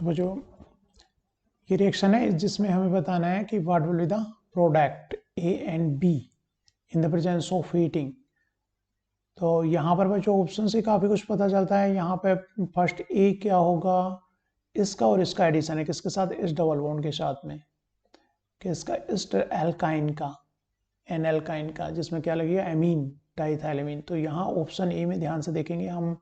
तो वो जो ये रिएक्शन है जिसमें हमें बताना है कि what will be the product A and be in the presence of heating. तो यहाँ पर बच्चों ऑप्शन से काफ़ी कुछ पता चलता है। यहाँ पे फर्स्ट ए क्या होगा, इसका और इसका एडिशन है किसके साथ, इस डबल बॉन्ड के साथ में, किसका, इस एल्काइन का, एन एल्काइन का, जिसमें क्या लगेगा, एमीन, डाइथाइलेमीन। तो यहाँ ऑप्शन ए में ध्यान से देखेंगे हम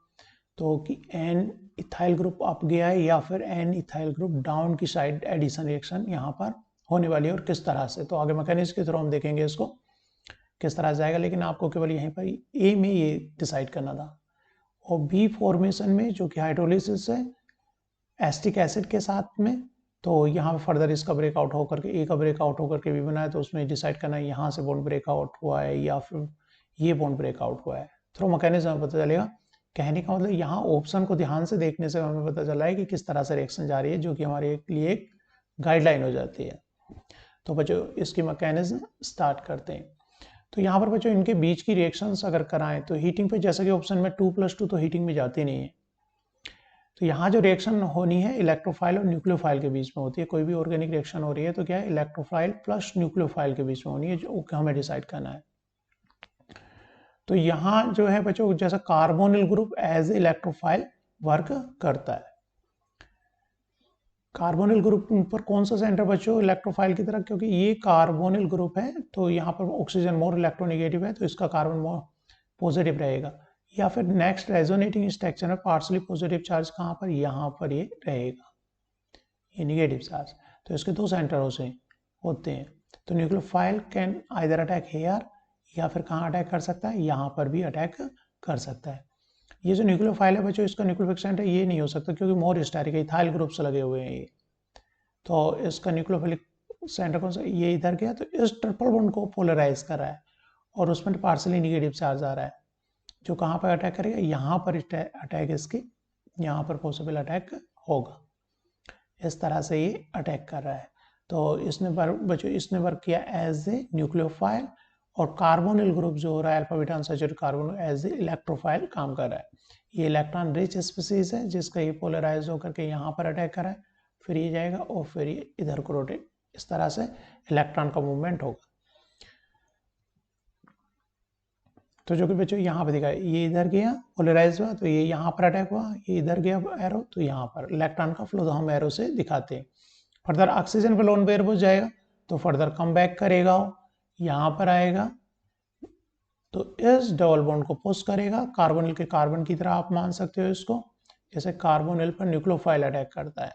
तो कि एन इथाइल ग्रुप अप गया है या फिर एन इथाइल ग्रुप डाउन की साइड एडिशन रिएक्शन यहाँ पर होने वाली है और किस तरह से। तो आगे मैकेनिज्म के थ्रू हम देखेंगे इसको किस तरह से आएगा, लेकिन आपको केवल यहीं पर ए में ये डिसाइड करना था। और बी फॉर्मेशन में जो कि हाइड्रोलिसिस है एसिटिक एसिड के साथ में, तो यहाँ पे फर्दर इसका ब्रेकआउट होकर के, ए का ब्रेकआउट होकर के भी बना है, तो उसमें डिसाइड करना है यहाँ से बॉन्ड ब्रेकआउट हुआ है या फिर ये बॉन्ड ब्रेकआउट हुआ है। थ्रू मैकेनिज्म में पता चलेगा। कहने का मतलब यहाँ ऑप्शन को ध्यान से देखने से हमें पता चला है कि किस तरह से रिएक्शन जा रही है, जो कि हमारे लिए एक गाइडलाइन हो जाती है। तो बच्चों इसकी मैकेनिज्म स्टार्ट करते हैं। तो यहाँ पर बच्चों इनके बीच की रिएक्शंस अगर कराएं तो हीटिंग पे, जैसा कि ऑप्शन में 2+2 तो हीटिंग में जाती नहीं है, तो यहाँ जो रिएक्शन होनी है इलेक्ट्रोफाइल और न्यूक्लियोफाइल के बीच में होती है। कोई भी ऑर्गेनिक रिएक्शन हो रही है तो क्या है, इलेक्ट्रोफाइल प्लस न्यूक्लियोफाइल के बीच में होनी है, जो हमें डिसाइड करना है। तो यहाँ जो है बच्चों जैसा carbonyl group as electrophile work करता है। कार्बोनिल ग्रुप पर कौन सा सेंटर बच्चों, इलेक्ट्रोफाइल की तरफ, क्योंकि ये कार्बोनिल ग्रुप है तो यहाँ पर ऑक्सीजन मोर इलेक्ट्रोनेगेटिव है तो इसका कार्बन मोर पॉजिटिव रहेगा। या फिर नेक्स्ट रेजोनेटिंग स्ट्रक्चर में पार्शली पॉजिटिव चार्ज कहाँ पर, यहाँ पर ये रहेगा, ये नेगेटिव चार्ज। तो इसके दो सेंटर से होते हैं। तो nucleophile can either attack here या फिर कहाँ अटैक कर सकता है, यहाँ पर भी अटैक कर सकता है। ये जो न्यूक्लियोफाइल है बच्चों, इसका न्यूक्लियोफिलिक सेंटर ये नहीं हो सकता क्योंकि मोर स्टेरिक है, इथाइल ग्रुप से लगे हुए हैं ये। तो इसका न्यूक्लियोफिलिक सेंटर कौन सा, ये इधर गया तो इस ट्रिपल बॉन्ड को पोलराइज कर रहा है और उसमें पार्सली नेगेटिव चार्ज आ रहा है, जो कहाँ पर अटैक करेगा, यहाँ पर अटैक इसकी, यहाँ पर पॉसिबल अटैक होगा। इस तरह से ये अटैक कर रहा है। तो इसने बच्चों इसने वर्क किया एज ए न्यूक्लियोफाइल, और कार्बोनिल ग्रुप जो हो रहा है alpha beta unsaturated carbon as a electrophile काम कर रहा है। ये इलेक्ट्रॉन रिच स्पीसीज है जिसका ये पोलराइज होकर के यहाँ पर अटैक कर रहा है, फिर ये जाएगा और फिर ये इधर को रोटेट, इस तरह से इलेक्ट्रॉन का मूवमेंट होगा। तो जो कि बच्चों यहाँ पे दिखा, ये इधर गया पोलराइज हुआ तो ये यहाँ पर अटैक हुआ, ये इधर गया एरो तो यहाँ पर इलेक्ट्रॉन का फ्लो हम एरो से दिखाते हैं। फर्दर ऑक्सीजन पे लोन पेयर हो जाएगा तो फर्दर कम बैक करेगा, यहाँ पर आएगा तो इस डबल बॉन्ड को पुश करेगा, कार्बोनिल के कार्बन की तरह आप मान सकते हो इसको, जैसे कार्बोनिल पर न्यूक्लियोफाइल अटैक करता है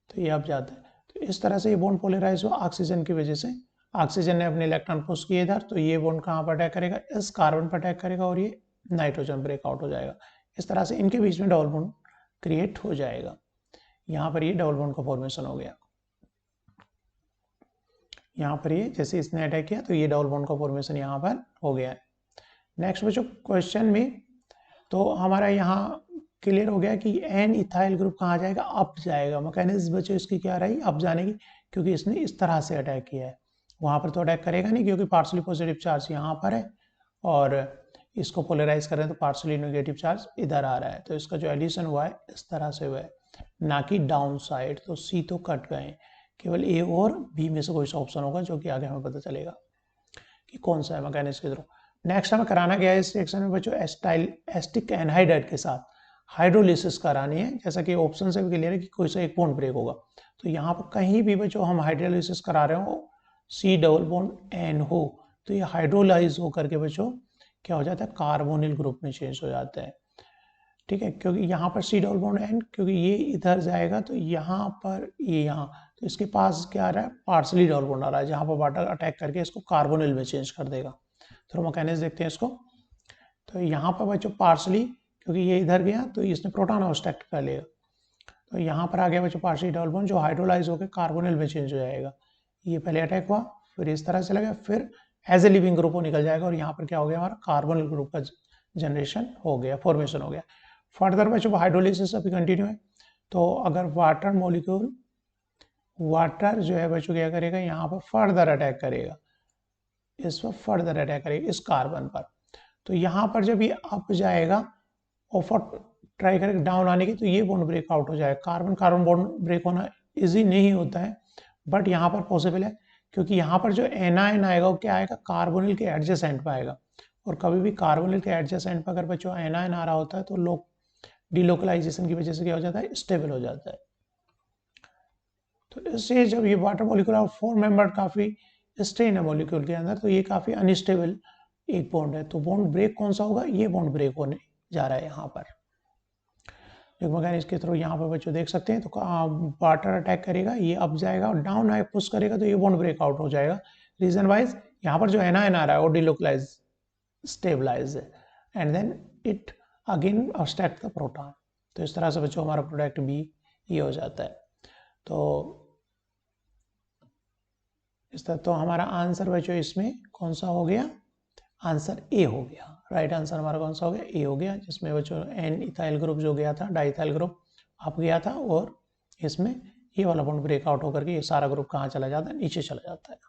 तो ये अब जाता है। तो इस तरह से ये बॉन्ड पोलराइज हुआ ऑक्सीजन की वजह से, ऑक्सीजन ने अपने इलेक्ट्रॉन पुश किए इधर तो ये बॉन्ड कहाँ पर अटैक करेगा, इस कार्बन पर अटैक करेगा और ये नाइट्रोजन ब्रेकआउट हो जाएगा। इस तरह से इनके बीच में डबल बॉन्ड क्रिएट हो जाएगा। यहाँ पर ये डबल बॉन्ड का फॉर्मेशन हो गया। यहाँ पर ये जैसे इसने अटैक किया तो ये डबल बॉन्ड का फॉर्मेशन यहाँ पर हो गया है। नेक्स्ट बच्चों क्वेश्चन में तो हमारा यहाँ क्लियर हो गया कि एन इथाइल ग्रुप कहाँ जाएगा, अप जाएगा। मैकेनिज्म बच्चों इसकी क्या रही, अप जाने की, क्योंकि इसने इस तरह से अटैक किया है। वहाँ पर तो अटैक करेगा नहीं क्योंकि पार्सली पॉजिटिव चार्ज यहाँ पर है और इसको पोलराइज कर रहे हैं तो पार्सली नेगेटिव चार्ज इधर आ रहा है। तो इसका जो एडिशन हुआ है इस तरह से हुआ है, ना कि डाउन साइड। तो सी तो कट गए, केवल ए और बी में से कोई सा ऑप्शन होगा जो कि आगे हमें पता चलेगा कि कौन सा है मैकेनिज्म के थ्रू। नेक्स्ट हमें कराना गया है इस रिएक्शन में बच्चों एस्टिक एनहाइड्राइड के साथ हाइड्रोलिसिस करानी है, जैसा कि ऑप्शन से भी क्लियर है कि कोई सा एक बॉन्ड ब्रेक होगा। तो यहाँ पर कहीं भी बच्चों हम हाइड्रोलिसिस करा रहे हो, सी डबल बॉन्ड एन हो, तो ये हाइड्रोलाइज होकर के बच्चों क्या हो जाता है, कार्बोनिल ग्रुप में चेंज हो जाता है। ठीक है, क्योंकि यहाँ पर सी डबल बॉन्ड एन, क्योंकि ये इधर जाएगा तो यहाँ पर ये यहाँ, तो इसके पास क्या आ रहा है, पार्सली डबल बॉन्ड आ रहा है, जहाँ पर वाटर अटैक करके इसको कार्बोनिल में चेंज कर देगा। तो मैकेनिज्म देखते हैं इसको। तो यहाँ पर बच्चों पार्सली, क्योंकि ये इधर गया तो इसने प्रोटॉन ऑब्स्ट्रक्ट कर लिया, तो यहाँ पर आ गया बच्चों पार्सली डबल बॉन्ड जो हाइड्रोलाइज होकर कार्बोनिल में चेंज हो जाएगा। ये पहले अटैक हुआ, फिर इस तरह चला गया, फिर एज ए लिविंग ग्रुप वो निकल जाएगा और यहाँ पर क्या हो गया, हमारा कार्बोनिल ग्रुप का जनरेशन हो गया, फॉर्मेशन हो गया। फर्दर बच्चों हाइड्रोलिसिस अभी कंटिन्यू है। तो अगर वाटर मॉलिक्यूल, वाटर जो है बच्चों क्या करेगा, यहाँ पर फर्दर अटैक करेगा, इस पर फर्दर अटैक करेगा इस कार्बन पर। तो यहाँ पर जब ये अप जाएगा और ट्राई करें डाउन आने की, तो ये बॉन्ड ब्रेक आउट हो जाए। कार्बन कार्बन बॉन्ड ब्रेक होना इजी नहीं होता है, बट यहाँ पर पॉसिबल है, क्योंकि यहाँ पर जो एनायन आएगा वो क्या आएगा, कार्बोनिल के एडजेसेंट पे आएगा। और कभी भी कार्बोनिल के एडजेसेंट पर अगर बच्चों एनायन आ रहा होता है तो लोग डिलोकलाइजेशन की वजह से क्या हो जाता है, स्टेबल हो जाता है। तो इससे जब ये वाटर मॉलिक्यूल और 4 मेंबर काफी स्ट्रेन है मॉलिक्यूल के अंदर, तो ये काफी अनस्टेबल एक बॉन्ड है। तो बॉन्ड ब्रेक कौन सा होगा, ये बॉन्ड ब्रेक होने जा रहा है यहाँ पर। एक मैकेनिज्म के थ्रू यहाँ पर बच्चों देख सकते हैं, तो वाटर अटैक करेगा, ये अप जाएगा और डाउन आए पुश करेगा तो ये बॉन्ड ब्रेक आउट हो जाएगा। रीजन वाइज यहाँ पर जो एनायन आ रहा है वो डिलोकलाइज स्टेबलाइज है, and then it again abstract the proton. तो इस तरह से बच्चों हमारा प्रोडक्ट भी ये हो जाता है। तो इस तरह तो हमारा आंसर बच्चों इसमें कौन सा हो गया, आंसर ए हो गया। राइट आंसर हमारा कौन सा हो गया, ए हो गया, जिसमें बच्चों एन इथाइल ग्रुप जो गया था, डाइथाइल ग्रुप अप गया था, और इसमें ये वाला बॉन्ड ब्रेकआउट होकर के ये सारा ग्रुप कहाँ चला जाता है, नीचे चला जाता है।